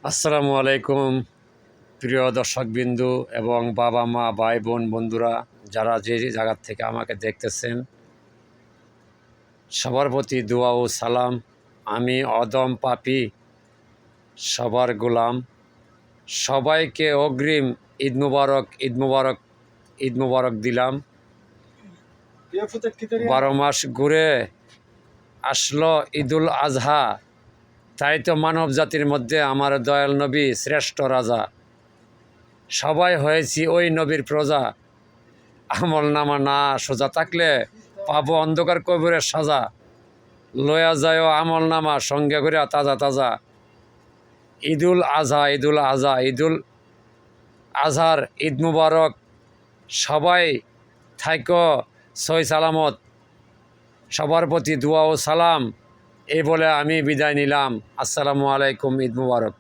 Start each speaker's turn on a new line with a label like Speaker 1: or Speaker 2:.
Speaker 1: আসসালামু আলাইকুম প্রিয় দর্শকবিন্দু এবং বাবা মা ভাই বোন বন্ধুরা যারা যে জায়গার থেকে আমাকে দেখতেছেন, সবার প্রতি দোয়া ও সালাম। আমি অদম পাপী, সবার গোলাম। সবাইকে অগ্রিম ঈদ মুবারক, ঈদ মুবারক, ঈদ মুবারক দিলাম। 12 মাস ঘুরে আসলো ঈদুল আজহা, তাই তো মানব জাতির মধ্যে আমার দয়াল নবী শ্রেষ্ঠ রাজা। সবাই হয়েছি ওই নবীর প্রজা। আমল নামা না সোজা থাকলে পাবো অন্ধকার কবরের সাজা। লয়া যায় আমল নামা সঙ্গে করে তাজা তাজা। ঈদুল আজহা, ঈদুল আজহা, ঈদুল আজহার ঈদ মুবারক। সবাই থাইকো সই সালামত, সবার প্রতি দোয়া ও সালাম। এই বলে আমি বিদায় নিলাম। আসসালামু আলাইকুম, ঈদ মুবারক।